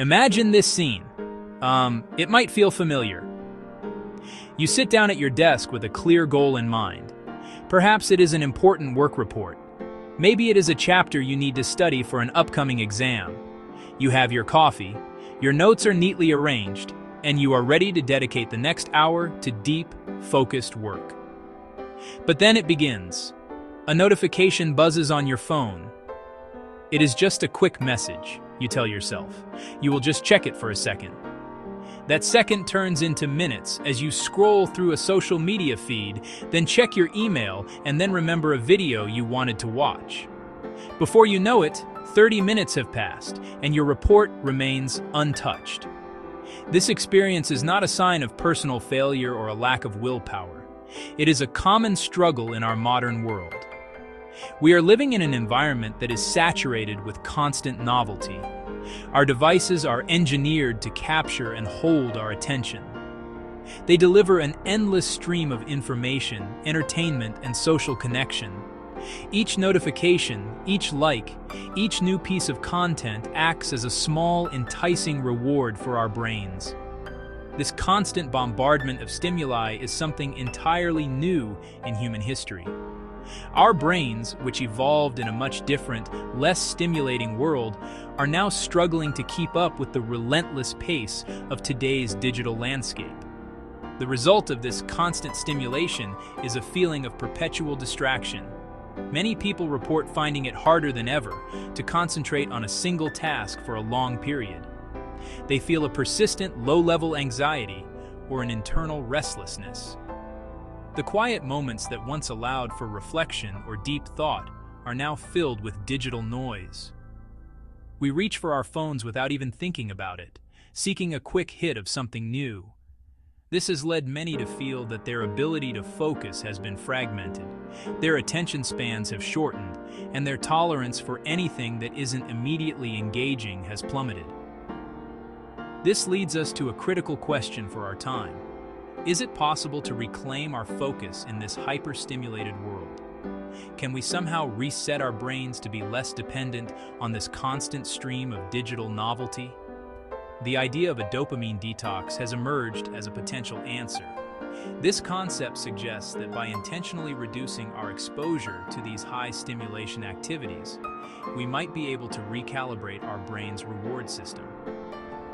Imagine this scene. It might feel familiar. You sit down at your desk with a clear goal in mind. Perhaps it is an important work report. Maybe it is a chapter you need to study for an upcoming exam. You have your coffee, your notes are neatly arranged, and you are ready to dedicate the next hour to deep, focused work. But then it begins. A notification buzzes on your phone. It is just a quick message, you tell yourself. You will just check it for a second. That second turns into minutes as you scroll through a social media feed, then check your email, and then remember a video you wanted to watch. Before you know it, 30 minutes have passed, and your report remains untouched. This experience is not a sign of personal failure or a lack of willpower. It is a common struggle in our modern world. We are living in an environment that is saturated with constant novelty. Our devices are engineered to capture and hold our attention. They deliver an endless stream of information, entertainment, and social connection. Each notification, each like, each new piece of content acts as a small, enticing reward for our brains. This constant bombardment of stimuli is something entirely new in human history. Our brains, which evolved in a much different, less stimulating world, are now struggling to keep up with the relentless pace of today's digital landscape. The result of this constant stimulation is a feeling of perpetual distraction. Many people report finding it harder than ever to concentrate on a single task for a long period. They feel a persistent low-level anxiety or an internal restlessness. The quiet moments that once allowed for reflection or deep thought are now filled with digital noise. We reach for our phones without even thinking about it, seeking a quick hit of something new. This has led many to feel that their ability to focus has been fragmented, their attention spans have shortened, and their tolerance for anything that isn't immediately engaging has plummeted. This leads us to a critical question for our time. Is it possible to reclaim our focus in this hyper-stimulated world? Can we somehow reset our brains to be less dependent on this constant stream of digital novelty? The idea of a dopamine detox has emerged as a potential answer. This concept suggests that by intentionally reducing our exposure to these high-stimulation activities, we might be able to recalibrate our brain's reward system.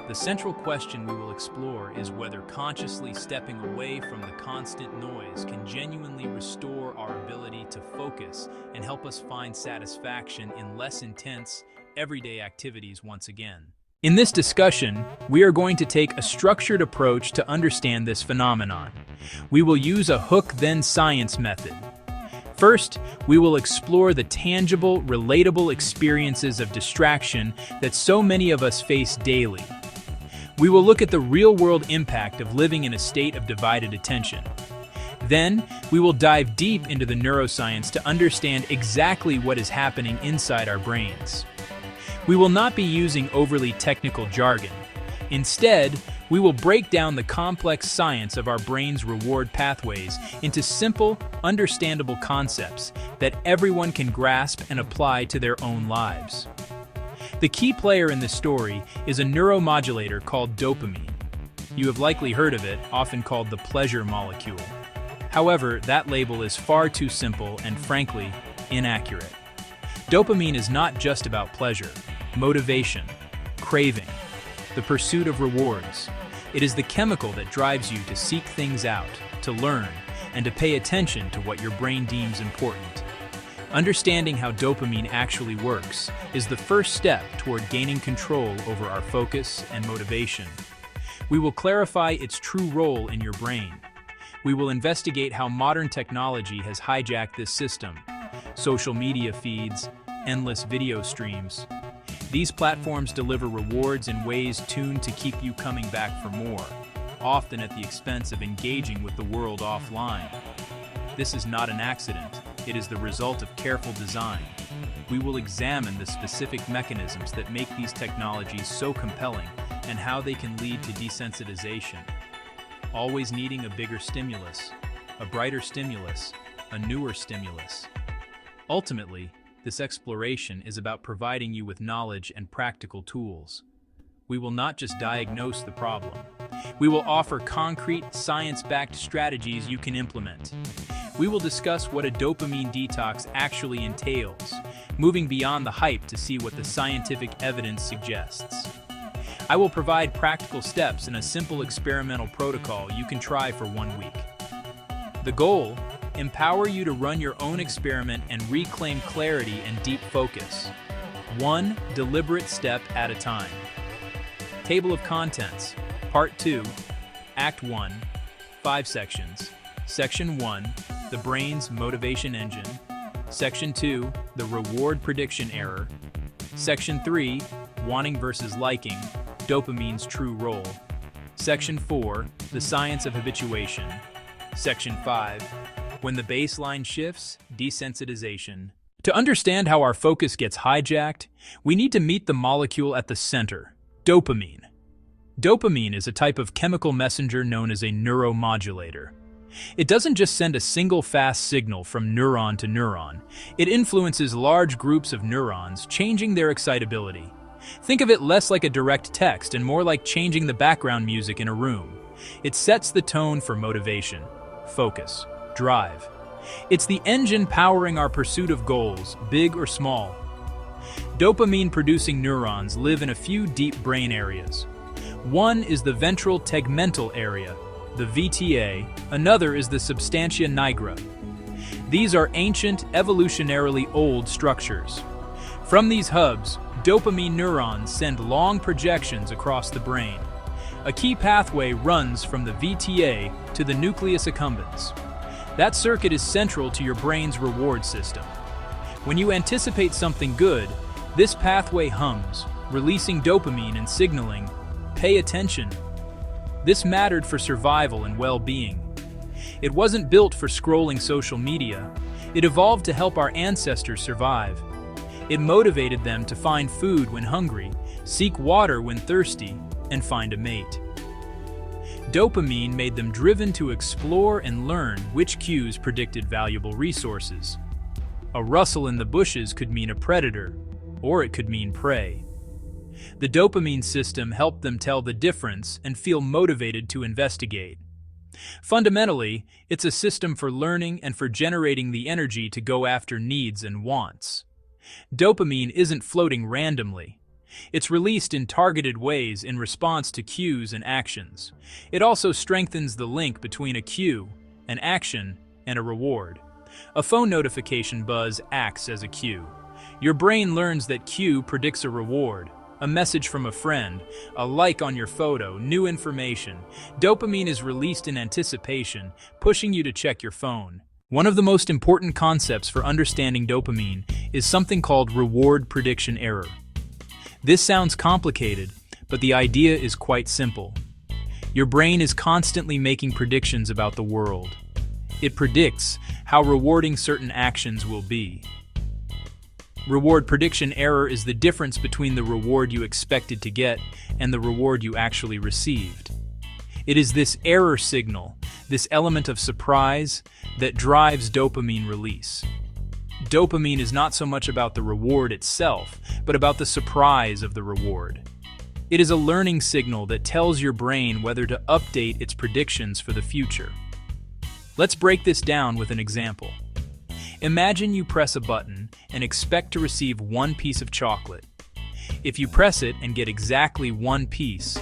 The central question we will explore is whether consciously stepping away from the constant noise can genuinely restore our ability to focus and help us find satisfaction in less intense, everyday activities once again. In this discussion, we are going to take a structured approach to understand this phenomenon. We will use a hook-then-science method. First, we will explore the tangible, relatable experiences of distraction that so many of us face daily. We will look at the real-world impact of living in a state of divided attention. Then, we will dive deep into the neuroscience to understand exactly what is happening inside our brains. We will not be using overly technical jargon. Instead, we will break down the complex science of our brain's reward pathways into simple, understandable concepts that everyone can grasp and apply to their own lives. The key player in this story is a neuromodulator called dopamine. You have likely heard of it, often called the pleasure molecule. However, that label is far too simple and, frankly, inaccurate. Dopamine is not just about pleasure, motivation, craving, the pursuit of rewards. It is the chemical that drives you to seek things out, to learn, and to pay attention to what your brain deems important. Understanding how dopamine actually works is the first step toward gaining control over our focus and motivation. We will clarify its true role in your brain. We will investigate how modern technology has hijacked this system. Social media feeds, endless video streams. These platforms deliver rewards in ways tuned to keep you coming back for more, often at the expense of engaging with the world offline. This is not an accident. It is the result of careful design. We will examine the specific mechanisms that make these technologies so compelling and how they can lead to desensitization. Always needing a bigger stimulus, a brighter stimulus, a newer stimulus. Ultimately, this exploration is about providing you with knowledge and practical tools. we will not just diagnose the problem. We will offer concrete, science-backed strategies you can implement. We will discuss what a dopamine detox actually entails, moving beyond the hype to see what the scientific evidence suggests. I will provide practical steps in a simple experimental protocol you can try for 1 week. The goal: empower you to run your own experiment and reclaim clarity and deep focus, one deliberate step at a time. Table of Contents, Part 2, Act 1, 5 sections. Section 1, the brain's motivation engine. Section 2, the reward prediction error. Section 3, wanting versus liking, dopamine's true role. Section 4, the science of habituation. Section 5, when the baseline shifts, desensitization. To understand how our focus gets hijacked, we need to meet the molecule at the center, dopamine. Dopamine is a type of chemical messenger known as a neuromodulator. It doesn't just send a single fast signal from neuron to neuron. It influences large groups of neurons, changing their excitability. Think of it less like a direct text and more like changing the background music in a room. It sets the tone for motivation, focus, drive. It's the engine powering our pursuit of goals, big or small. Dopamine-producing neurons live in a few deep brain areas. One is the ventral tegmental area, the VTA, another is the substantia nigra. These are ancient, evolutionarily old structures. From these hubs, dopamine neurons send long projections across the brain. A key pathway runs from the VTA to the nucleus accumbens. That circuit is central to your brain's reward system. When you anticipate something good, this pathway hums, releasing dopamine and signaling, "Pay attention." This mattered for survival and well-being. It wasn't built for scrolling social media. It evolved to help our ancestors survive. It motivated them to find food when hungry, seek water when thirsty, and find a mate. Dopamine made them driven to explore and learn which cues predicted valuable resources. A rustle in the bushes could mean a predator, or it could mean prey. The dopamine system helped them tell the difference and feel motivated to investigate. Fundamentally, it's a system for learning and for generating the energy to go after needs and wants. Dopamine isn't floating randomly. It's released in targeted ways in response to cues and actions. It also strengthens the link between a cue, an action, and a reward. A phone notification buzz acts as a cue. Your brain learns that cue predicts a reward. A message from a friend, a like on your photo, new information. Dopamine is released in anticipation, pushing you to check your phone. One of the most important concepts for understanding dopamine is something called reward prediction error. This sounds complicated, but the idea is quite simple. Your brain is constantly making predictions about the world. It predicts how rewarding certain actions will be. Reward prediction error is the difference between the reward you expected to get and the reward you actually received. It is this error signal, this element of surprise, that drives dopamine release. Dopamine is not so much about the reward itself, but about the surprise of the reward. It is a learning signal that tells your brain whether to update its predictions for the future. Let's break this down with an example. Imagine you press a button and expect to receive one piece of chocolate. If you press it and get exactly one piece,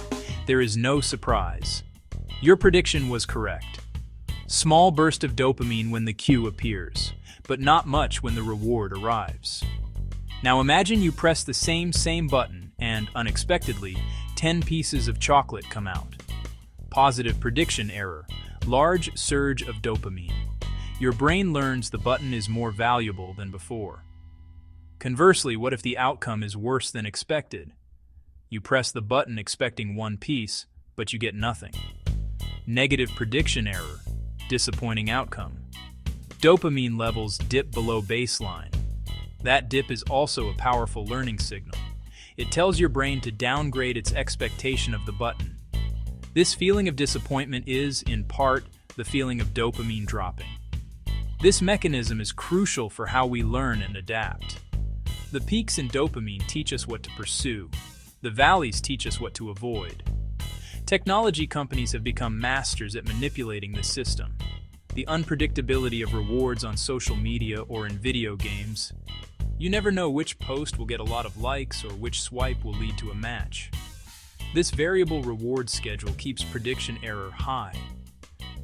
there is no surprise. Your prediction was correct. Small burst of dopamine when the cue appears, but not much when the reward arrives. Now imagine you press the same button and, unexpectedly, 10 pieces of chocolate come out. Positive prediction error, large surge of dopamine. Your brain learns the button is more valuable than before. Conversely, what if the outcome is worse than expected? You press the button expecting one piece, but you get nothing. Negative prediction error, disappointing outcome. Dopamine levels dip below baseline. That dip is also a powerful learning signal. It tells your brain to downgrade its expectation of the button. This feeling of disappointment is, in part, the feeling of dopamine dropping. This mechanism is crucial for how we learn and adapt. The peaks in dopamine teach us what to pursue. The valleys teach us what to avoid. Technology companies have become masters at manipulating this system. The unpredictability of rewards on social media or in video games. You never know which post will get a lot of likes or which swipe will lead to a match. This variable reward schedule keeps prediction error high.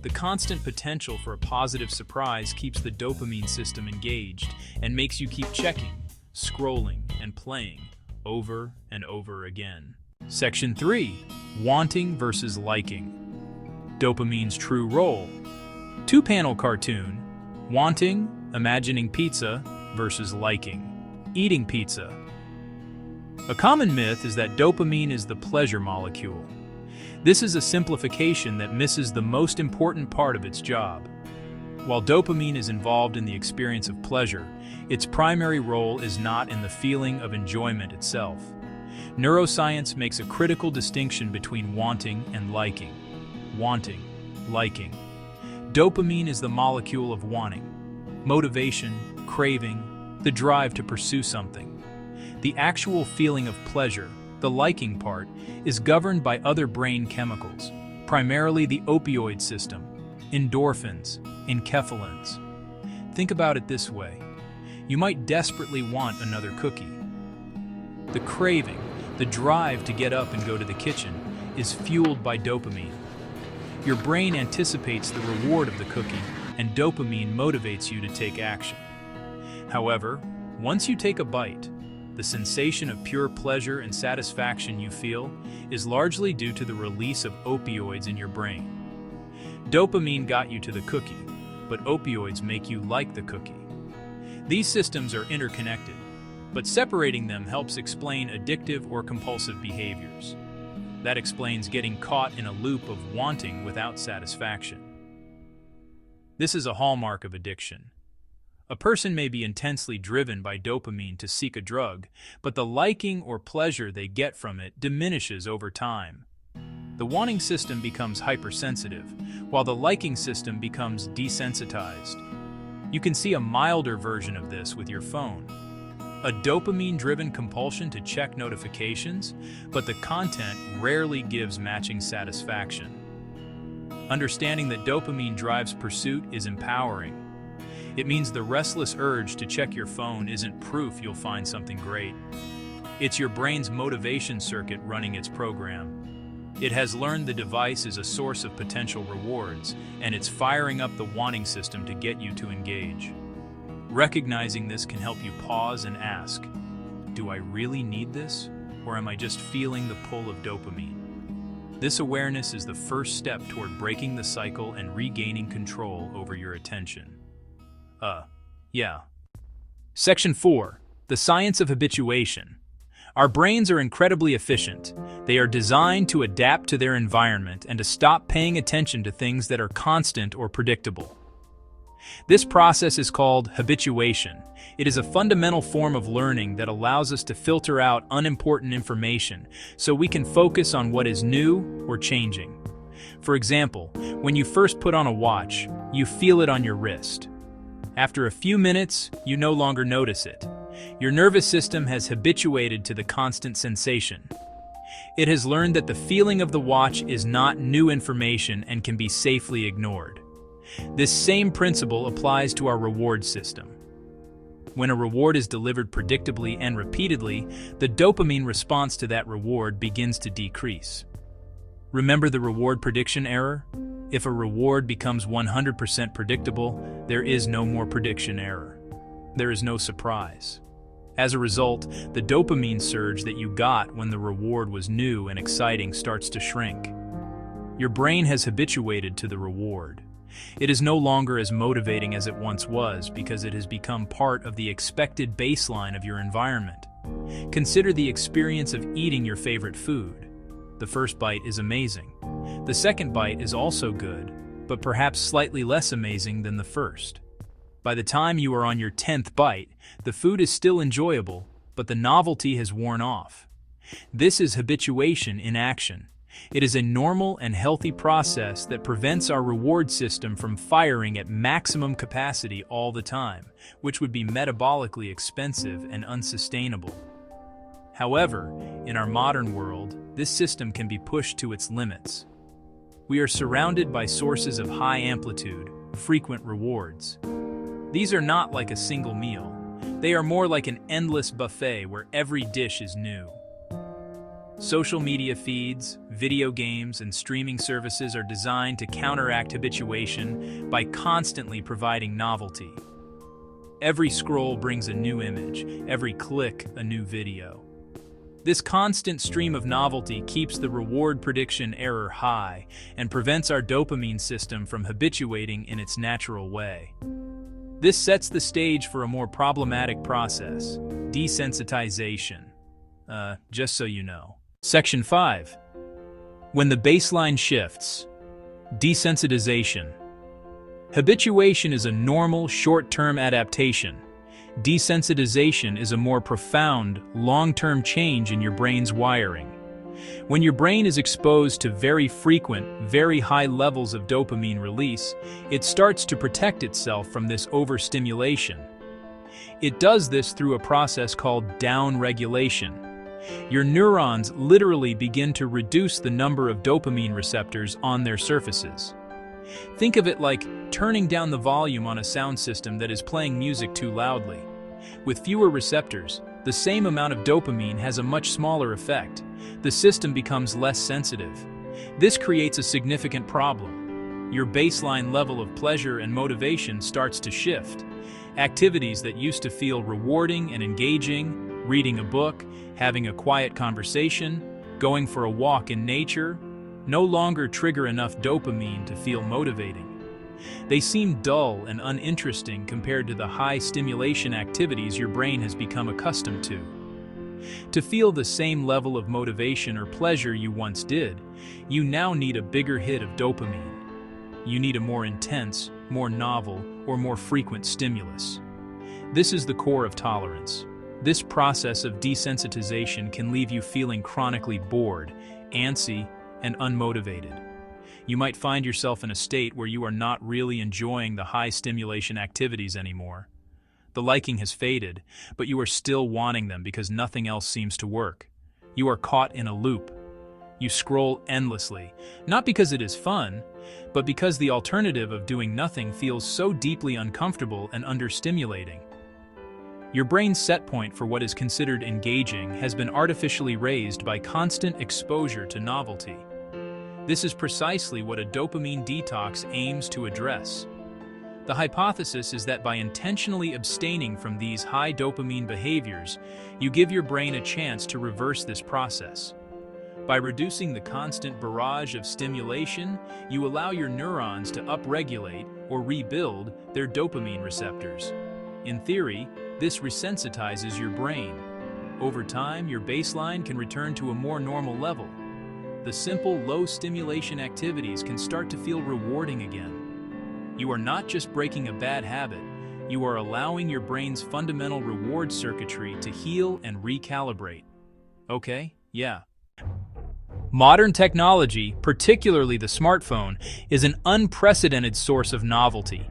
The constant potential for a positive surprise keeps the dopamine system engaged and makes you keep checking, scrolling, and playing over and over again. Section 3. Wanting versus liking. Dopamine's true role. Two-panel cartoon. Wanting, imagining pizza, versus liking, eating pizza. A common myth is that dopamine is the pleasure molecule. This is a simplification that misses the most important part of its job. While dopamine is involved in the experience of pleasure, its primary role is not in the feeling of enjoyment itself. Neuroscience makes a critical distinction between wanting and liking. Wanting, liking. Dopamine is the molecule of wanting, motivation, craving, the drive to pursue something. The actual feeling of pleasure, the liking part, is governed by other brain chemicals, primarily the opioid system, endorphins, enkephalins. Think about it this way. You might desperately want another cookie. The craving, the drive to get up and go to the kitchen, is fueled by dopamine. Your brain anticipates the reward of the cookie, and dopamine motivates you to take action. However, once you take a bite, the sensation of pure pleasure and satisfaction you feel is largely due to the release of opioids in your brain. Dopamine got you to the cookie, but opioids make you like the cookie. These systems are interconnected, but separating them helps explain addictive or compulsive behaviors. That explains getting caught in a loop of wanting without satisfaction. This is a hallmark of addiction. A person may be intensely driven by dopamine to seek a drug, but the liking or pleasure they get from it diminishes over time. The wanting system becomes hypersensitive, while the liking system becomes desensitized. You can see a milder version of this with your phone. A dopamine-driven compulsion to check notifications, but the content rarely gives matching satisfaction. Understanding that dopamine drives pursuit is empowering. It means the restless urge to check your phone isn't proof you'll find something great. It's your brain's motivation circuit running its program. It has learned the device is a source of potential rewards, and it's firing up the wanting system to get you to engage. Recognizing this can help you pause and ask, do I really need this, or am I just feeling the pull of dopamine? This awareness is the first step toward breaking the cycle and regaining control over your attention. Section 4. The science of habituation. Our brains are incredibly efficient. They are designed to adapt to their environment and to stop paying attention to things that are constant or predictable. This process is called habituation. It is a fundamental form of learning that allows us to filter out unimportant information so we can focus on what is new or changing. For example, when you first put on a watch, you feel it on your wrist. After a few minutes, you no longer notice it. Your nervous system has habituated to the constant sensation. It has learned that the feeling of the watch is not new information and can be safely ignored. This same principle applies to our reward system. When a reward is delivered predictably and repeatedly, the dopamine response to that reward begins to decrease. Remember the reward prediction error? If a reward becomes 100% predictable, there is no more prediction error. There is no surprise. As a result, the dopamine surge that you got when the reward was new and exciting starts to shrink. Your brain has habituated to the reward. It is no longer as motivating as it once was because it has become part of the expected baseline of your environment. Consider the experience of eating your favorite food. The first bite is amazing. The second bite is also good, but perhaps slightly less amazing than the first. By the time you are on your 10th bite, the food is still enjoyable, but the novelty has worn off. This is habituation in action. It is a normal and healthy process that prevents our reward system from firing at maximum capacity all the time, which would be metabolically expensive and unsustainable. However, in our modern world, this system can be pushed to its limits. We are surrounded by sources of high amplitude, frequent rewards. These are not like a single meal. They are more like an endless buffet where every dish is new. Social media feeds, video games, and streaming services are designed to counteract habituation by constantly providing novelty. Every scroll brings a new image, every click a new video. This constant stream of novelty keeps the reward prediction error high and prevents our dopamine system from habituating in its natural way. This sets the stage for a more problematic process, desensitization. Just so you know. Section 5. When the baseline shifts. Desensitization. Habituation is a normal, short-term adaptation. Desensitization is a more profound, long-term change in your brain's wiring. When your brain is exposed to very frequent, very high levels of dopamine release, it starts to protect itself from this overstimulation. It does this through a process called downregulation. Your neurons literally begin to reduce the number of dopamine receptors on their surfaces. Think of it like turning down the volume on a sound system that is playing music too loudly. With fewer receptors, the same amount of dopamine has a much smaller effect. The system becomes less sensitive. This creates a significant problem. Your baseline level of pleasure and motivation starts to shift. Activities that used to feel rewarding and engaging, reading a book, having a quiet conversation, going for a walk in nature, no longer trigger enough dopamine to feel motivating. They seem dull and uninteresting compared to the high stimulation activities your brain has become accustomed to. To feel the same level of motivation or pleasure you once did, you now need a bigger hit of dopamine. You need a more intense, more novel, or more frequent stimulus. This is the core of tolerance. This process of desensitization can leave you feeling chronically bored, antsy, and unmotivated. You might find yourself in a state where you are not really enjoying the high stimulation activities anymore. The liking has faded, but you are still wanting them because nothing else seems to work. You are caught in a loop. You scroll endlessly, not because it is fun, but because the alternative of doing nothing feels so deeply uncomfortable and understimulating. Your brain's set point for what is considered engaging has been artificially raised by constant exposure to novelty. This is precisely what a dopamine detox aims to address. The hypothesis is that by intentionally abstaining from these high dopamine behaviors, you give your brain a chance to reverse this process. By reducing the constant barrage of stimulation, you allow your neurons to upregulate or rebuild their dopamine receptors. In theory, this resensitizes your brain. Over time, your baseline can return to a more normal level. The simple, low-stimulation activities can start to feel rewarding again. You are not just breaking a bad habit, you are allowing your brain's fundamental reward circuitry to heal and recalibrate. Okay? Yeah. Modern technology, particularly the smartphone, is an unprecedented source of novelty.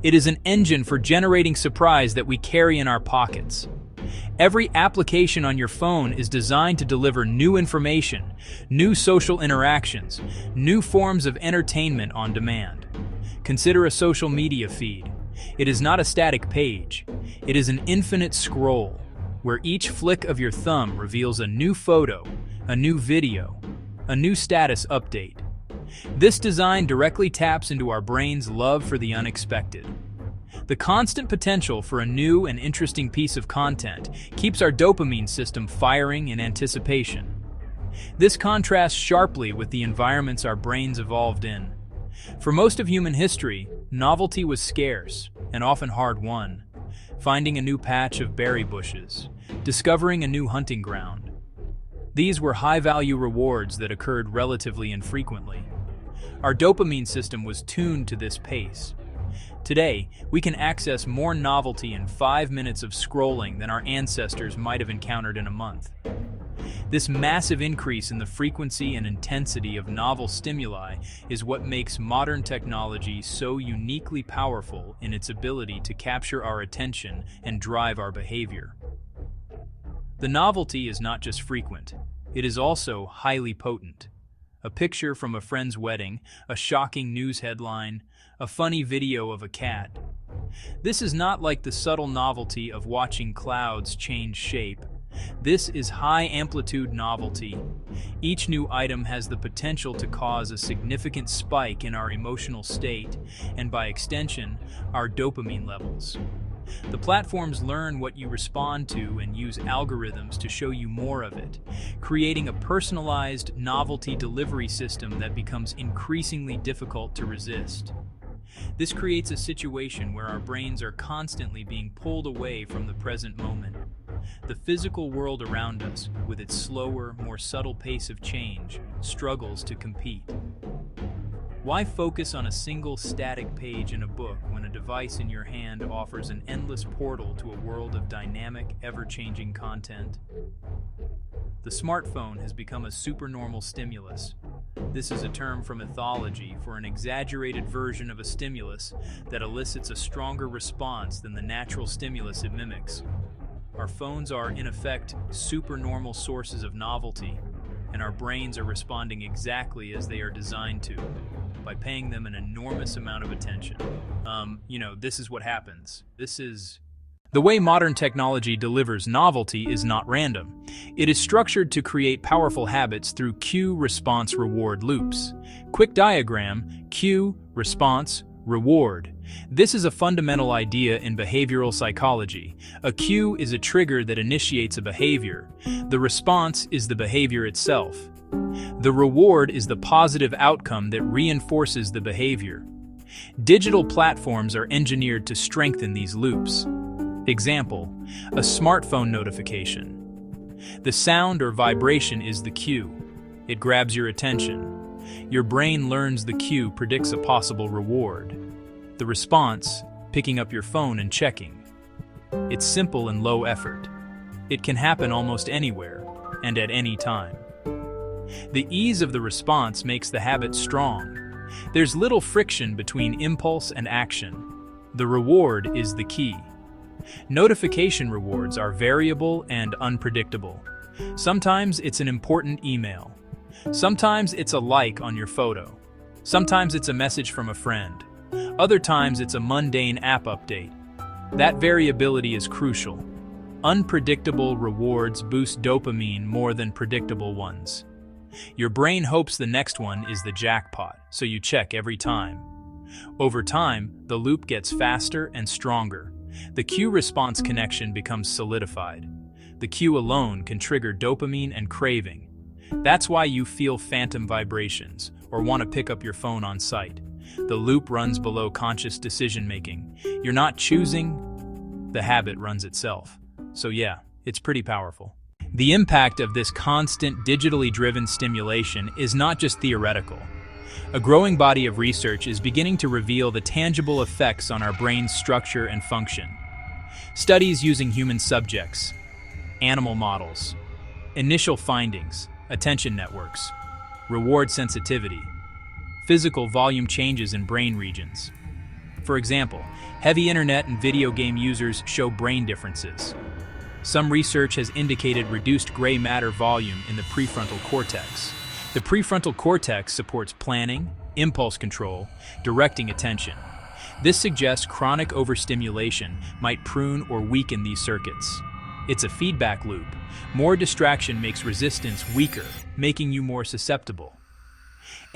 It is an engine for generating surprise that we carry in our pockets. Every application on your phone is designed to deliver new information, new social interactions, new forms of entertainment on demand. Consider a social media feed. It is not a static page. It is an infinite scroll, where each flick of your thumb reveals a new photo, a new video, a new status update. This design directly taps into our brain's love for the unexpected. The constant potential for a new and interesting piece of content keeps our dopamine system firing in anticipation. This contrasts sharply with the environments our brains evolved in. For most of human history, novelty was scarce and often hard-won. Finding a new patch of berry bushes, discovering a new hunting ground. These were high-value rewards that occurred relatively infrequently. Our dopamine system was tuned to this pace. Today, we can access more novelty in 5 minutes of scrolling than our ancestors might have encountered in a month. This massive increase in the frequency and intensity of novel stimuli is what makes modern technology so uniquely powerful in its ability to capture our attention and drive our behavior. The novelty is not just frequent, it is also highly potent. A picture from a friend's wedding, a shocking news headline, a funny video of a cat. This is not like the subtle novelty of watching clouds change shape. This is high-amplitude novelty. Each new item has the potential to cause a significant spike in our emotional state, and by extension, our dopamine levels. The platforms learn what you respond to and use algorithms to show you more of it, creating a personalized novelty delivery system that becomes increasingly difficult to resist. This creates a situation where our brains are constantly being pulled away from the present moment. The physical world around us, with its slower, more subtle pace of change, struggles to compete. Why focus on a single static page in a book when a device in your hand offers an endless portal to a world of dynamic, ever-changing content? The smartphone has become a supernormal stimulus. This is a term from ethology for an exaggerated version of a stimulus that elicits a stronger response than the natural stimulus it mimics. Our phones are, in effect, supernormal sources of novelty, and our brains are responding exactly as they are designed to, by paying them an enormous amount of attention. This is what happens. The way modern technology delivers novelty is not random. It is structured to create powerful habits through cue, response, reward loops. Quick diagram: cue, response, reward. This is a fundamental idea in behavioral psychology. A cue is a trigger that initiates a behavior. The response is the behavior itself. The reward is the positive outcome that reinforces the behavior. Digital platforms are engineered to strengthen these loops. Example: a smartphone notification. The sound or vibration is the cue. It grabs your attention. Your brain learns the cue predicts a possible reward. The response: picking up your phone and checking. It's simple and low effort. It can happen almost anywhere and at any time. The ease of the response makes the habit strong. There's little friction between impulse and action. The reward is the key. Notification rewards are variable and unpredictable. Sometimes it's an important email. Sometimes it's a like on your photo. Sometimes it's a message from a friend. Other times it's a mundane app update. That variability is crucial. Unpredictable rewards boost dopamine more than predictable ones. Your brain hopes the next one is the jackpot, so you check every time. Over time, the loop gets faster and stronger. The cue-response connection becomes solidified. The cue alone can trigger dopamine and craving. That's why you feel phantom vibrations or want to pick up your phone on sight. The loop runs below conscious decision-making. You're not choosing, the habit runs itself. So yeah, it's pretty powerful. The impact of this constant digitally driven stimulation is not just theoretical. A growing body of research is beginning to reveal the tangible effects on our brain's structure and function. Studies using human subjects, animal models, initial findings, attention networks, reward sensitivity, physical volume changes in brain regions. For example, heavy internet and video game users show brain differences. Some research has indicated reduced gray matter volume in the prefrontal cortex. The prefrontal cortex supports planning, impulse control, directing attention. This suggests chronic overstimulation might prune or weaken these circuits. It's a feedback loop. More distraction makes resistance weaker, making you more susceptible.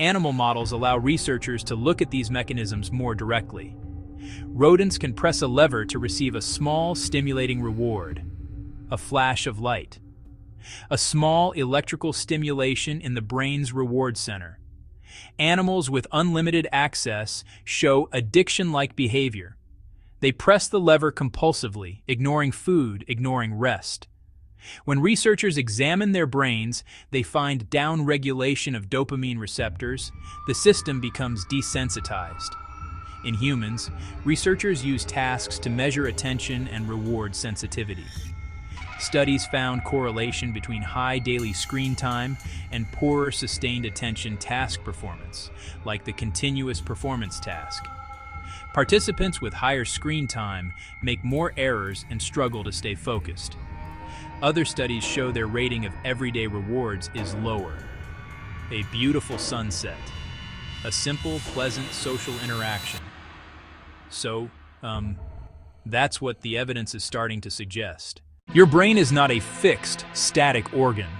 Animal models allow researchers to look at these mechanisms more directly. Rodents can press a lever to receive a small, stimulating reward, a flash of light. A small electrical stimulation in the brain's reward center. Animals with unlimited access show addiction-like behavior. They press the lever compulsively, ignoring food, ignoring rest. When researchers examine their brains, they find downregulation of dopamine receptors. The system becomes desensitized. In humans, researchers use tasks to measure attention and reward sensitivity. Studies found correlation between high daily screen time and poorer sustained attention task performance, like the continuous performance task. Participants with higher screen time make more errors and struggle to stay focused. Other studies show their rating of everyday rewards is lower. A beautiful sunset. A simple, pleasant social interaction. So, that's what the evidence is starting to suggest. Your brain is not a fixed, static organ.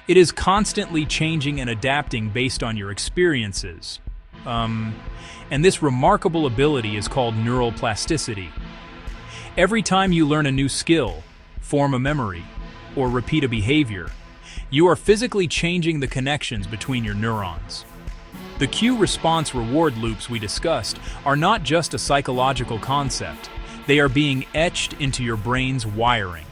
It is constantly changing and adapting based on your experiences. And this remarkable ability is called neural plasticity. Every time you learn a new skill, form a memory, or repeat a behavior, you are physically changing the connections between your neurons. The cue-response reward loops we discussed are not just a psychological concept. They are being etched into your brain's wiring.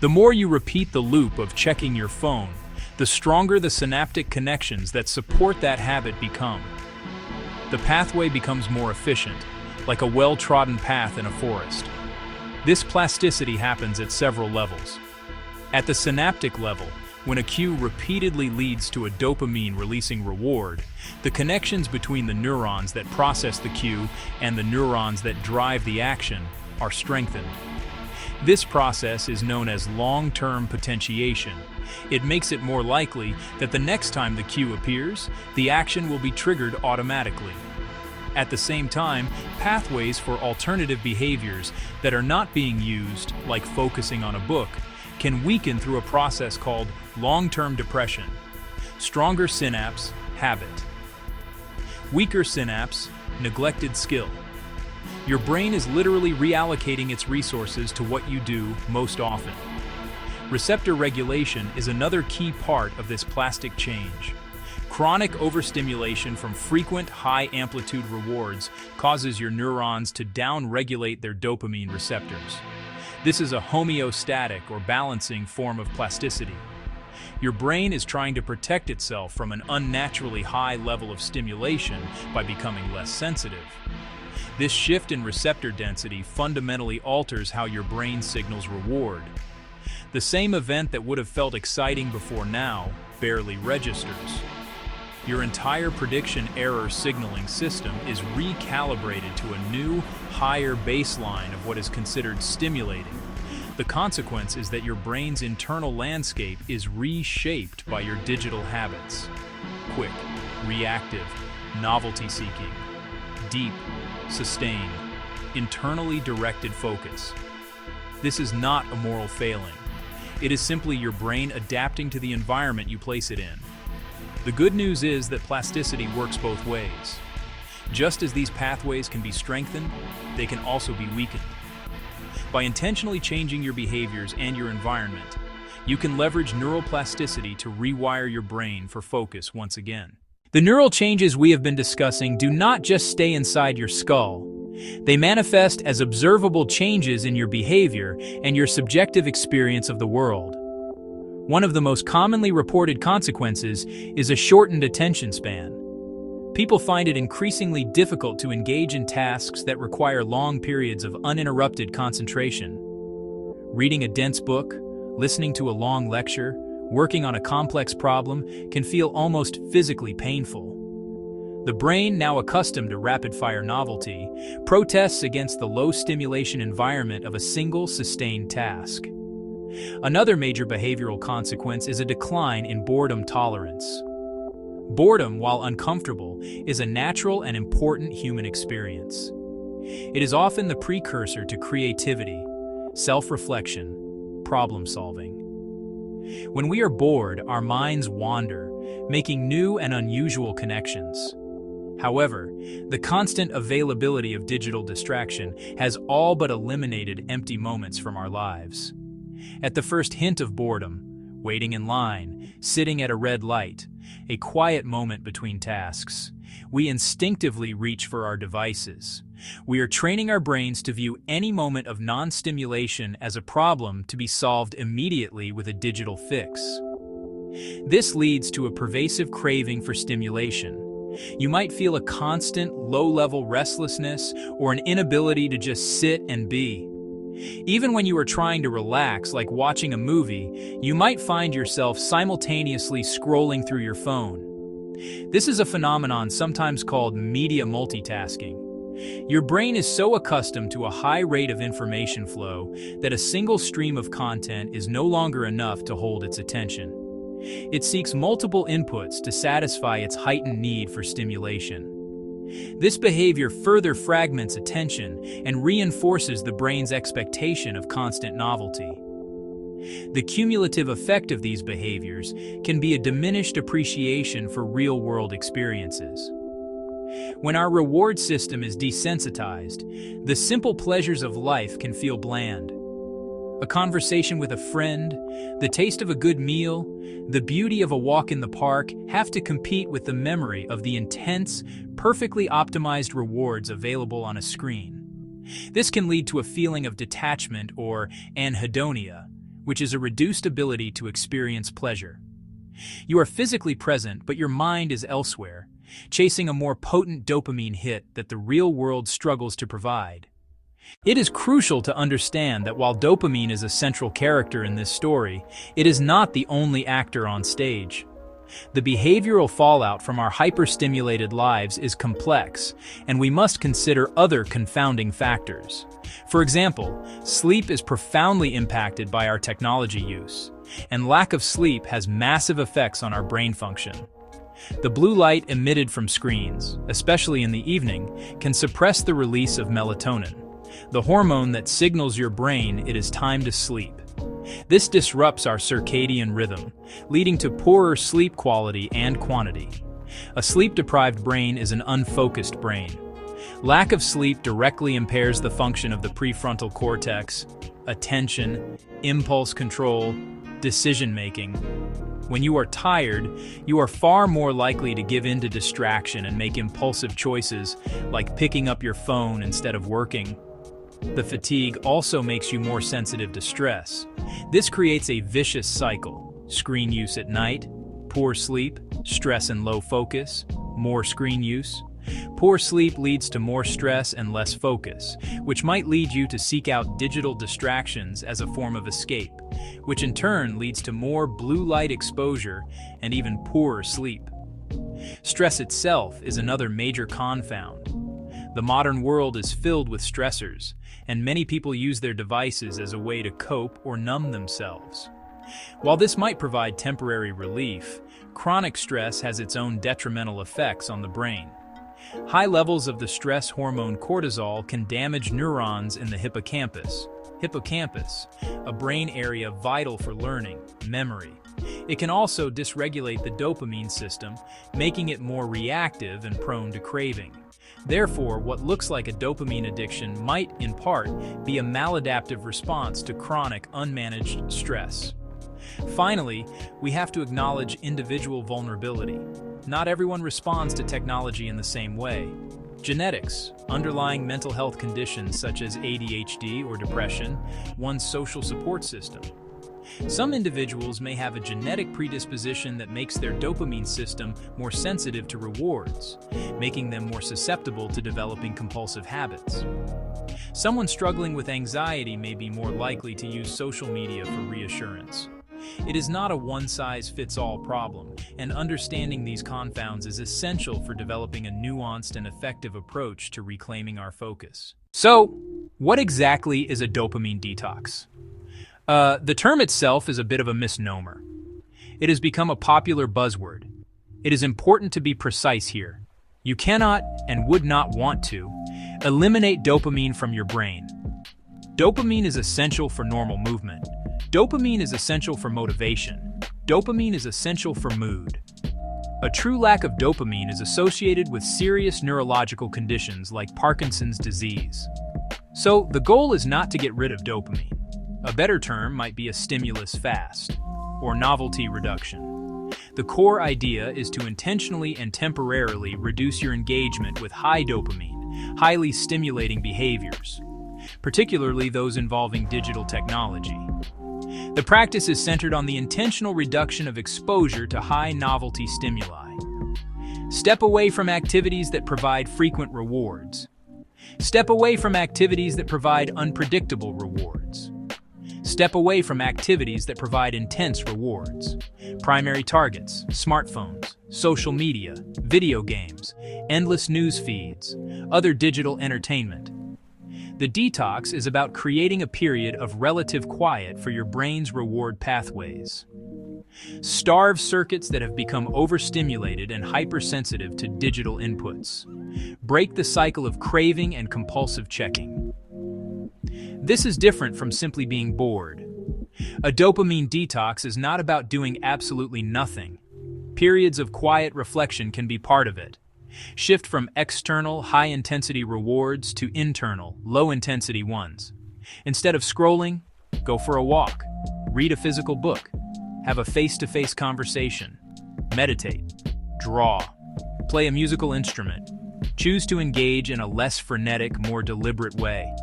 The more you repeat the loop of checking your phone, the stronger the synaptic connections that support that habit become. The pathway becomes more efficient, like a well-trodden path in a forest. This plasticity happens at several levels. At the synaptic level, when a cue repeatedly leads to a dopamine-releasing reward, the connections between the neurons that process the cue and the neurons that drive the action are strengthened. This process is known as long-term potentiation. It makes it more likely that the next time the cue appears, the action will be triggered automatically. At the same time, pathways for alternative behaviors that are not being used, like focusing on a book, can weaken through a process called long-term depression. Stronger synapse, habit. Weaker synapse, neglected skill. Your brain is literally reallocating its resources to what you do most often. Receptor regulation is another key part of this plastic change. Chronic overstimulation from frequent high-amplitude rewards causes your neurons to down-regulate their dopamine receptors. This is a homeostatic or balancing form of plasticity. Your brain is trying to protect itself from an unnaturally high level of stimulation by becoming less sensitive. This shift in receptor density fundamentally alters how your brain signals reward. The same event that would have felt exciting before now barely registers. Your entire prediction error signaling system is recalibrated to a new, higher baseline of what is considered stimulating. The consequence is that your brain's internal landscape is reshaped by your digital habits. Quick, reactive, novelty-seeking, deep, sustained, internally directed focus. This is not a moral failing. It is simply your brain adapting to the environment you place it in. The good news is that plasticity works both ways. Just as these pathways can be strengthened, they can also be weakened. By intentionally changing your behaviors and your environment, you can leverage neuroplasticity to rewire your brain for focus once again. The neural changes we have been discussing do not just stay inside your skull. They manifest as observable changes in your behavior and your subjective experience of the world. One of the most commonly reported consequences is a shortened attention span. People find it increasingly difficult to engage in tasks that require long periods of uninterrupted concentration. Reading a dense book, listening to a long lecture, working on a complex problem can feel almost physically painful. The brain, now accustomed to rapid-fire novelty, protests against the low-stimulation environment of a single, sustained task. Another major behavioral consequence is a decline in boredom tolerance. Boredom, while uncomfortable, is a natural and important human experience. It is often the precursor to creativity, self-reflection, problem-solving. When we are bored, our minds wander, making new and unusual connections. However, the constant availability of digital distraction has all but eliminated empty moments from our lives. At the first hint of boredom, waiting in line, sitting at a red light, a quiet moment between tasks, we instinctively reach for our devices. We are training our brains to view any moment of non-stimulation as a problem to be solved immediately with a digital fix. This leads to a pervasive craving for stimulation. You might feel a constant, low-level restlessness or an inability to just sit and be. Even when you are trying to relax, like watching a movie, you might find yourself simultaneously scrolling through your phone. This is a phenomenon sometimes called media multitasking. Your brain is so accustomed to a high rate of information flow that a single stream of content is no longer enough to hold its attention. It seeks multiple inputs to satisfy its heightened need for stimulation. This behavior further fragments attention and reinforces the brain's expectation of constant novelty. The cumulative effect of these behaviors can be a diminished appreciation for real-world experiences. When our reward system is desensitized, the simple pleasures of life can feel bland. A conversation with a friend, the taste of a good meal, the beauty of a walk in the park have to compete with the memory of the intense, perfectly optimized rewards available on a screen. This can lead to a feeling of detachment or anhedonia, which is a reduced ability to experience pleasure. You are physically present, but your mind is elsewhere, chasing a more potent dopamine hit that the real world struggles to provide. It is crucial to understand that while dopamine is a central character in this story, it is not the only actor on stage. The behavioral fallout from our hyperstimulated lives is complex, and we must consider other confounding factors. For example, sleep is profoundly impacted by our technology use, and lack of sleep has massive effects on our brain function. The blue light emitted from screens, especially in the evening, can suppress the release of melatonin, the hormone that signals your brain it is time to sleep. This disrupts our circadian rhythm, leading to poorer sleep quality and quantity. A sleep-deprived brain is an unfocused brain. Lack of sleep directly impairs the function of the prefrontal cortex, attention, impulse control, decision-making. When you are tired, you are far more likely to give in to distraction and make impulsive choices, like picking up your phone instead of working. The fatigue also makes you more sensitive to stress. This creates a vicious cycle: screen use at night, poor sleep, stress and low focus, more screen use. Poor sleep leads to more stress and less focus, which might lead you to seek out digital distractions as a form of escape, which in turn leads to more blue light exposure and even poorer sleep. Stress itself is another major confound. The modern world is filled with stressors, and many people use their devices as a way to cope or numb themselves. While this might provide temporary relief, chronic stress has its own detrimental effects on the brain. High levels of the stress hormone cortisol can damage neurons in the hippocampus. Hippocampus, a brain area vital for learning, memory. It can also dysregulate the dopamine system, making it more reactive and prone to craving. Therefore, what looks like a dopamine addiction might, in part, be a maladaptive response to chronic, unmanaged stress. Finally, we have to acknowledge individual vulnerability. Not everyone responds to technology in the same way. Genetics, underlying mental health conditions such as ADHD or depression, one's social support system. Some individuals may have a genetic predisposition that makes their dopamine system more sensitive to rewards, making them more susceptible to developing compulsive habits. Someone struggling with anxiety may be more likely to use social media for reassurance. It is not a one-size-fits-all problem, and understanding these confounds is essential for developing a nuanced and effective approach to reclaiming our focus. So, what exactly is a dopamine detox? The term itself is a bit of a misnomer. It has become a popular buzzword. It is important to be precise here. You cannot, and would not want to, eliminate dopamine from your brain. Dopamine is essential for normal movement. Dopamine is essential for motivation. Dopamine is essential for mood. A true lack of dopamine is associated with serious neurological conditions like Parkinson's disease. So, the goal is not to get rid of dopamine. A better term might be a stimulus fast, or novelty reduction. The core idea is to intentionally and temporarily reduce your engagement with high dopamine, highly stimulating behaviors, particularly those involving digital technology. The practice is centered on the intentional reduction of exposure to high novelty stimuli. Step away from activities that provide frequent rewards. Step away from activities that provide unpredictable rewards. Step away from activities that provide intense rewards. Primary targets: smartphones, social media, video games, endless news feeds, other digital entertainment. The detox is about creating a period of relative quiet for your brain's reward pathways. Starve circuits that have become overstimulated and hypersensitive to digital inputs. Break the cycle of craving and compulsive checking. This is different from simply being bored. A dopamine detox is not about doing absolutely nothing. Periods of quiet reflection can be part of it. Shift from external, high-intensity rewards to internal, low-intensity ones. Instead of scrolling, go for a walk. Read a physical book. Have a face-to-face conversation. Meditate. Draw. Play a musical instrument. Choose to engage in a less frenetic, more deliberate way.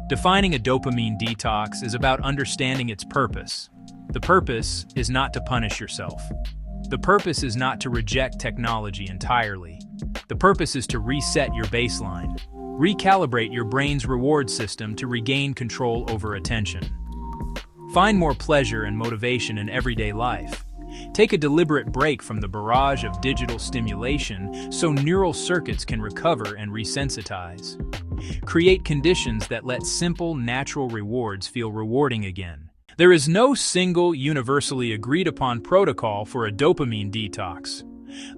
Defining a dopamine detox is about understanding its purpose. The purpose is not to punish yourself. The purpose is not to reject technology entirely. The purpose is to reset your baseline. Recalibrate your brain's reward system to regain control over attention. Find more pleasure and motivation in everyday life. Take a deliberate break from the barrage of digital stimulation so neural circuits can recover and resensitize. Create conditions that let simple, natural rewards feel rewarding again. There is no single, universally agreed-upon protocol for a dopamine detox.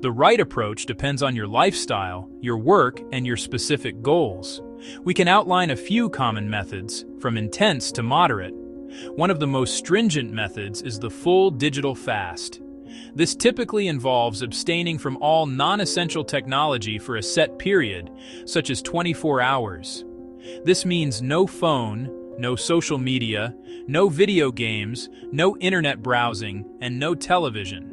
The right approach depends on your lifestyle, your work, and your specific goals. We can outline a few common methods, from intense to moderate. One of the most stringent methods is the full digital fast. This typically involves abstaining from all non-essential technology for a set period, such as 24 hours. This means no phone, no social media, no video games, no internet browsing, and no television.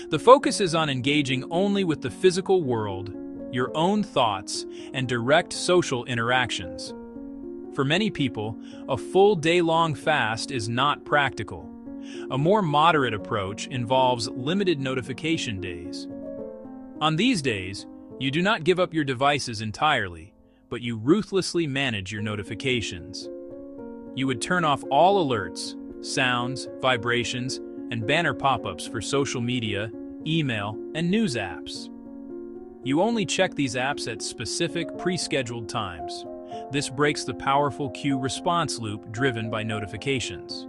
The focus is on engaging only with the physical world, your own thoughts, and direct social interactions. For many people, a full day-long fast is not practical. A more moderate approach involves limited notification days. On these days, you do not give up your devices entirely, but you ruthlessly manage your notifications. You would turn off all alerts, sounds, vibrations, and banner pop-ups for social media, email, and news apps. You only check these apps at specific, pre-scheduled times. This breaks the powerful cue-response loop driven by notifications.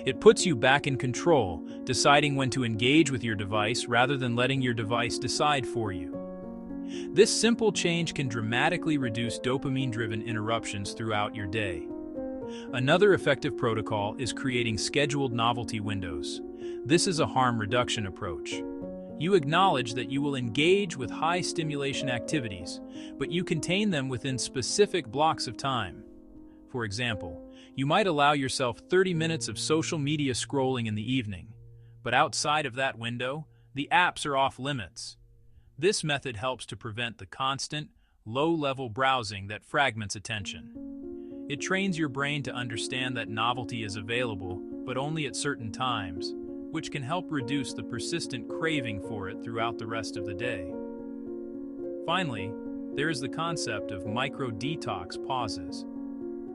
It puts you back in control, deciding when to engage with your device rather than letting your device decide for you. This simple change can dramatically reduce dopamine-driven interruptions throughout your day. Another effective protocol is creating scheduled novelty windows. This is a harm reduction approach. You acknowledge that you will engage with high-stimulation activities, but you contain them within specific blocks of time. For example, you might allow yourself 30 minutes of social media scrolling in the evening, but outside of that window, the apps are off limits. This method helps to prevent the constant, low-level browsing that fragments attention. It trains your brain to understand that novelty is available, but only at certain times, which can help reduce the persistent craving for it throughout the rest of the day. Finally, there is the concept of micro-detox pauses.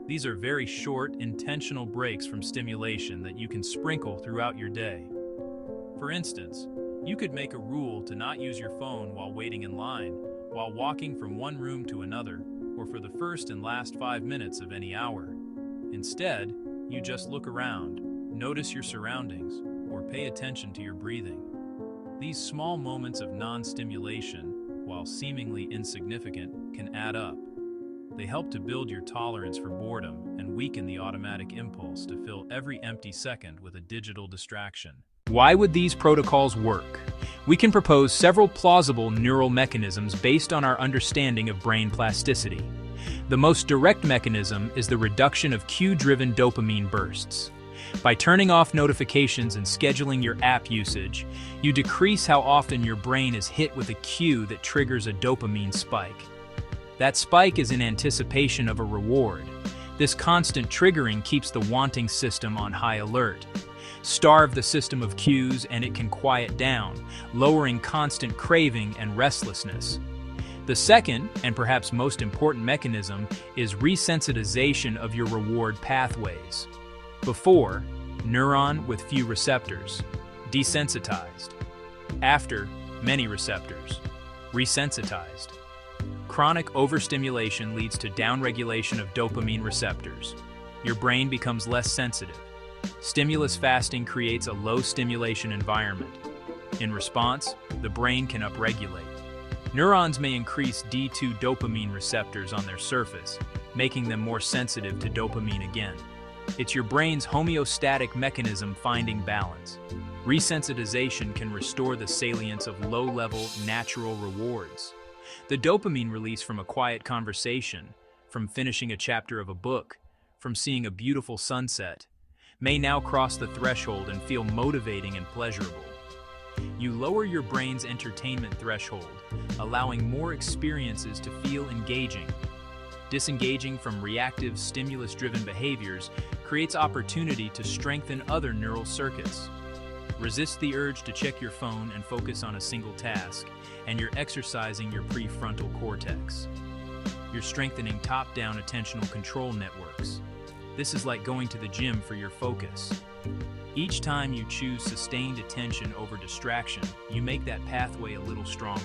These are very short, intentional breaks from stimulation that you can sprinkle throughout your day. For instance, you could make a rule to not use your phone while waiting in line, while walking from one room to another, or for the first and last 5 minutes of any hour. Instead, you just look around, notice your surroundings, or pay attention to your breathing. These small moments of non-stimulation, while seemingly insignificant, can add up. They help to build your tolerance for boredom and weaken the automatic impulse to fill every empty second with a digital distraction. Why would these protocols work? We can propose several plausible neural mechanisms based on our understanding of brain plasticity. The most direct mechanism is the reduction of cue-driven dopamine bursts. By turning off notifications and scheduling your app usage, you decrease how often your brain is hit with a cue that triggers a dopamine spike. That spike is in anticipation of a reward. This constant triggering keeps the wanting system on high alert. Starve the system of cues and it can quiet down, lowering constant craving and restlessness. The second, and perhaps most important mechanism, is resensitization of your reward pathways. Before, neuron with few receptors, desensitized. After, many receptors, resensitized. Chronic overstimulation leads to downregulation of dopamine receptors. Your brain becomes less sensitive. Stimulus fasting creates a low stimulation environment. In response, the brain can upregulate. Neurons may increase D2 dopamine receptors on their surface, making them more sensitive to dopamine again. It's your brain's homeostatic mechanism finding balance. Resensitization can restore the salience of low-level, natural rewards. The dopamine release from a quiet conversation, from finishing a chapter of a book, from seeing a beautiful sunset, may now cross the threshold and feel motivating and pleasurable. You lower your brain's entertainment threshold, allowing more experiences to feel engaging. Disengaging from reactive, stimulus-driven behaviors creates opportunity to strengthen other neural circuits. Resist the urge to check your phone and focus on a single task, and you're exercising your prefrontal cortex. You're strengthening top-down attentional control networks. This is like going to the gym for your focus. Each time you choose sustained attention over distraction, you make that pathway a little stronger.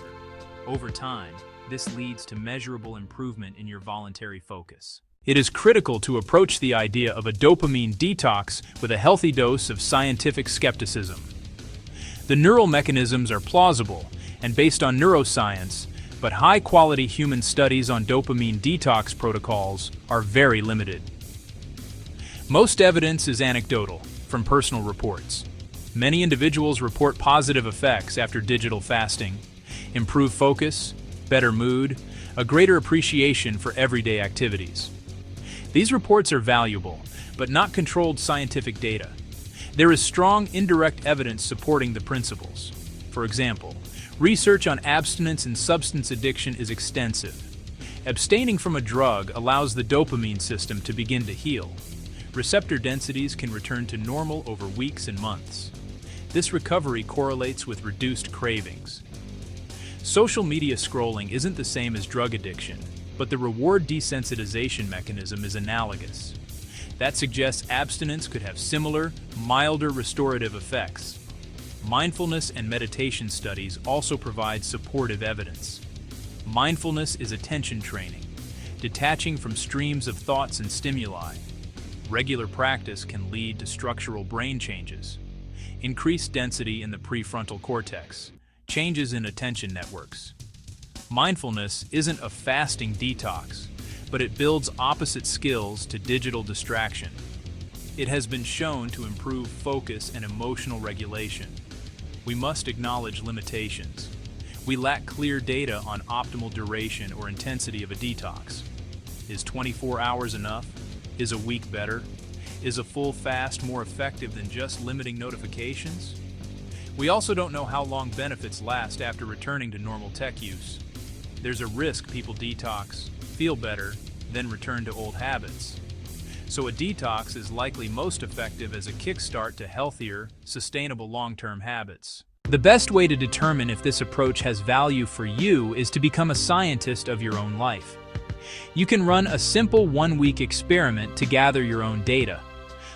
Over time, this leads to measurable improvement in your voluntary focus. It is critical to approach the idea of a dopamine detox with a healthy dose of scientific skepticism. The neural mechanisms are plausible and based on neuroscience, but high-quality human studies on dopamine detox protocols are very limited. Most evidence is anecdotal, from personal reports. Many individuals report positive effects after digital fasting, improved focus, better mood, a greater appreciation for everyday activities. These reports are valuable, but not controlled scientific data. There is strong indirect evidence supporting the principles. For example, research on abstinence and substance addiction is extensive. Abstaining from a drug allows the dopamine system to begin to heal. Receptor densities can return to normal over weeks and months. This recovery correlates with reduced cravings. Social media scrolling isn't the same as drug addiction, but the reward desensitization mechanism is analogous. That suggests abstinence could have similar, milder restorative effects. Mindfulness and meditation studies also provide supportive evidence. Mindfulness is attention training, detaching from streams of thoughts and stimuli. Regular practice can lead to structural brain changes, increased density in the prefrontal cortex, changes in attention networks. Mindfulness isn't a fasting detox, but it builds opposite skills to digital distraction. It has been shown to improve focus and emotional regulation. We must acknowledge limitations. We lack clear data on optimal duration or intensity of a detox. Is 24 hours enough? Is a week better? Is a full fast more effective than just limiting notifications? We also don't know how long benefits last after returning to normal tech use. There's a risk people detox, feel better, then return to old habits. So a detox is likely most effective as a kickstart to healthier, sustainable long-term habits. The best way to determine if this approach has value for you is to become a scientist of your own life. You can run a simple one-week experiment to gather your own data.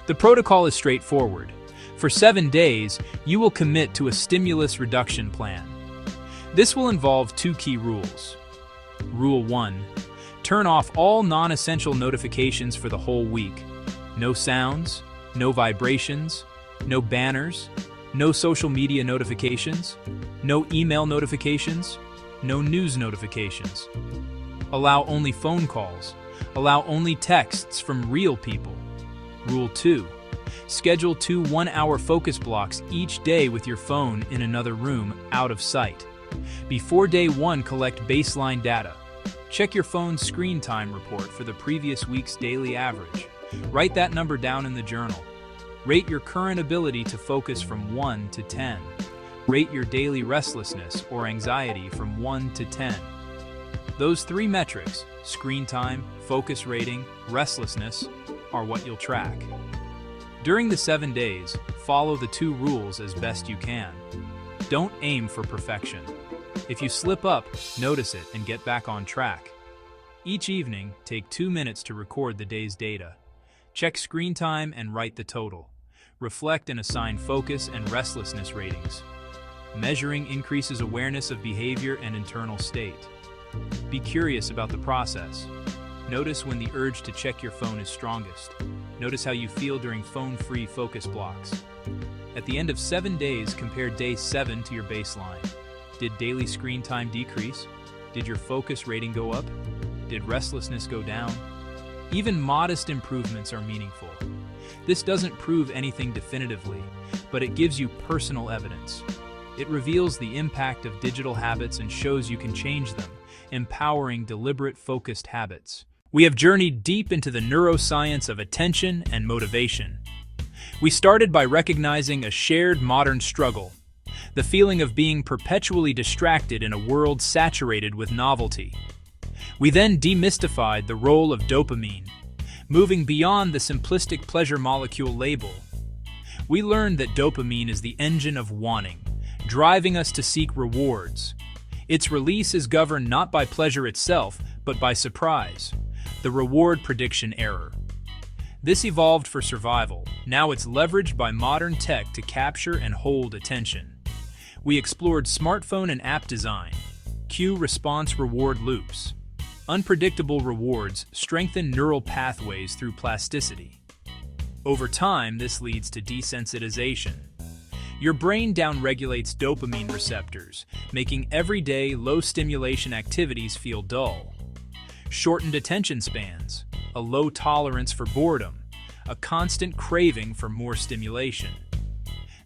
The protocol is straightforward. For 7 days, you will commit to a stimulus reduction plan. This will involve 2 key rules. Rule 1. Turn off all non-essential notifications for the whole week. No sounds, no vibrations, no banners, no social media notifications, no email notifications, no news notifications. Allow only phone calls. Allow only texts from real people. Rule 2. Schedule 2 one-hour focus blocks each day with your phone in another room, out of sight. Before day 1, collect baseline data. Check your phone's screen time report for the previous week's daily average. Write that number down in the journal. Rate your current ability to focus from 1 to 10. Rate your daily restlessness or anxiety from 1 to 10. Those 3 metrics, screen time, focus rating, restlessness, are what you'll track. During the 7 days, follow the 2 rules as best you can. Don't aim for perfection. If you slip up, notice it and get back on track. Each evening, take 2 minutes to record the day's data. Check screen time and write the total. Reflect and assign focus and restlessness ratings. Measuring increases awareness of behavior and internal state. Be curious about the process. Notice when the urge to check your phone is strongest. Notice how you feel during phone-free focus blocks. At the end of 7 days, compare day 7 to your baseline. Did daily screen time decrease? Did your focus rating go up? Did restlessness go down? Even modest improvements are meaningful. This doesn't prove anything definitively, but it gives you personal evidence. It reveals the impact of digital habits and shows you can change them, empowering deliberate, focused habits. We have journeyed deep into the neuroscience of attention and motivation. We started by recognizing a shared modern struggle, the feeling of being perpetually distracted in a world saturated with novelty. We then demystified the role of dopamine, moving beyond the simplistic pleasure molecule label. We learned that dopamine is the engine of wanting, driving us to seek rewards. Its release is governed not by pleasure itself, but by surprise, the reward prediction error. This evolved for survival. Now it's leveraged by modern tech to capture and hold attention. We explored smartphone and app design, cue response reward loops. Unpredictable rewards strengthen neural pathways through plasticity. Over time, this leads to desensitization. Your brain downregulates dopamine receptors, making everyday low-stimulation activities feel dull. Shortened attention spans, a low tolerance for boredom, a constant craving for more stimulation.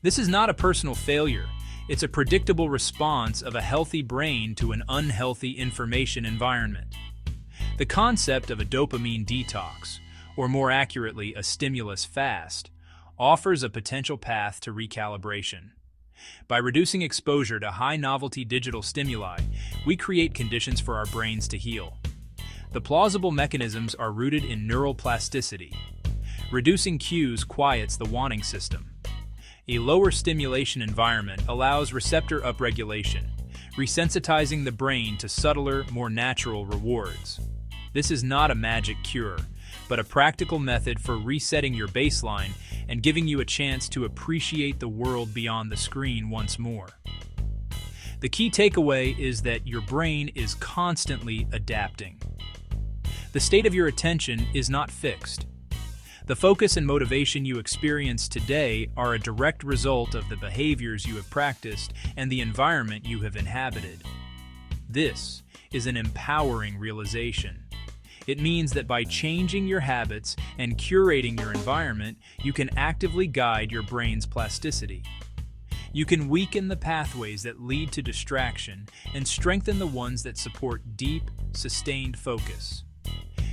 This is not a personal failure. It's a predictable response of a healthy brain to an unhealthy information environment. The concept of a dopamine detox, or more accurately, a stimulus fast, offers a potential path to recalibration. By reducing exposure to high-novelty digital stimuli, we create conditions for our brains to heal. The plausible mechanisms are rooted in neural plasticity. Reducing cues quiets the wanting system. A lower stimulation environment allows receptor upregulation, resensitizing the brain to subtler, more natural rewards. This is not a magic cure, but a practical method for resetting your baseline and giving you a chance to appreciate the world beyond the screen once more. The key takeaway is that your brain is constantly adapting. The state of your attention is not fixed. The focus and motivation you experience today are a direct result of the behaviors you have practiced and the environment you have inhabited. This is an empowering realization. It means that by changing your habits and curating your environment, you can actively guide your brain's plasticity. You can weaken the pathways that lead to distraction and strengthen the ones that support deep, sustained focus.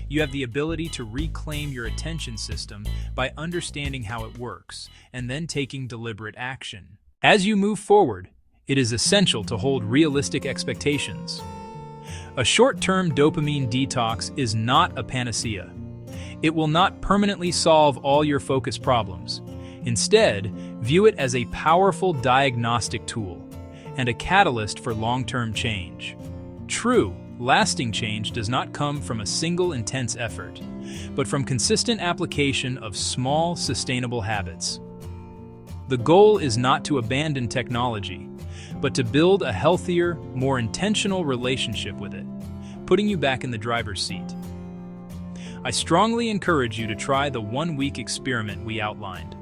You have the ability to reclaim your attention system by understanding how it works and then taking deliberate action. As you move forward, it is essential to hold realistic expectations. A short-term dopamine detox is not a panacea. It will not permanently solve all your focus problems. Instead, view it as a powerful diagnostic tool and a catalyst for long-term change. True, lasting change does not come from a single intense effort, but from consistent application of small, sustainable habits. The goal is not to abandon technology, but to build a healthier, more intentional relationship with it, putting you back in the driver's seat. I strongly encourage you to try the one-week experiment we outlined.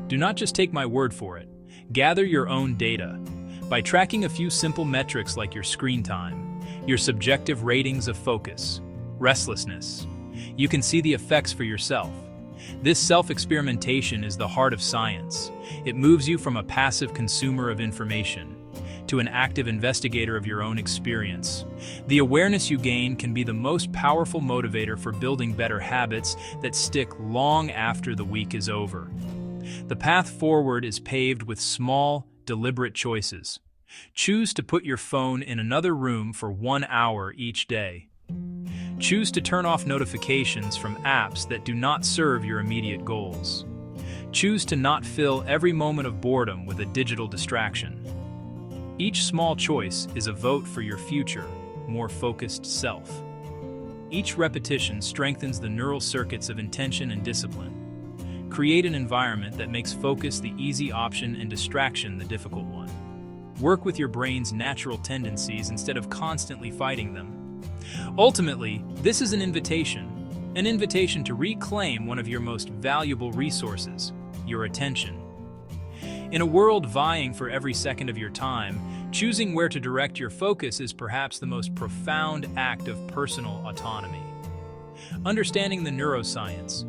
Do not just take my word for it. Gather your own data. By tracking a few simple metrics like your screen time, your subjective ratings of focus, restlessness, you can see the effects for yourself. This self-experimentation is the heart of science. It moves you from a passive consumer of information to an active investigator of your own experience. The awareness you gain can be the most powerful motivator for building better habits that stick long after the week is over. The path forward is paved with small, deliberate choices. Choose to put your phone in another room for 1 hour each day. Choose to turn off notifications from apps that do not serve your immediate goals. Choose to not fill every moment of boredom with a digital distraction. Each small choice is a vote for your future, more focused self. Each repetition strengthens the neural circuits of intention and discipline. Create an environment that makes focus the easy option and distraction the difficult one. Work with your brain's natural tendencies instead of constantly fighting them. Ultimately, this is an invitation to reclaim one of your most valuable resources, your attention. In a world vying for every second of your time, choosing where to direct your focus is perhaps the most profound act of personal autonomy. Understanding the neuroscience,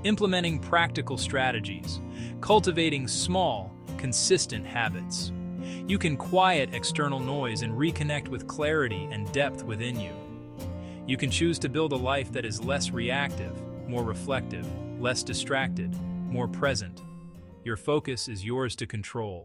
implementing practical strategies, cultivating small, consistent habits. You can quiet external noise and reconnect with clarity and depth within you. You can choose to build a life that is less reactive, more reflective, less distracted, more present. Your focus is yours to control.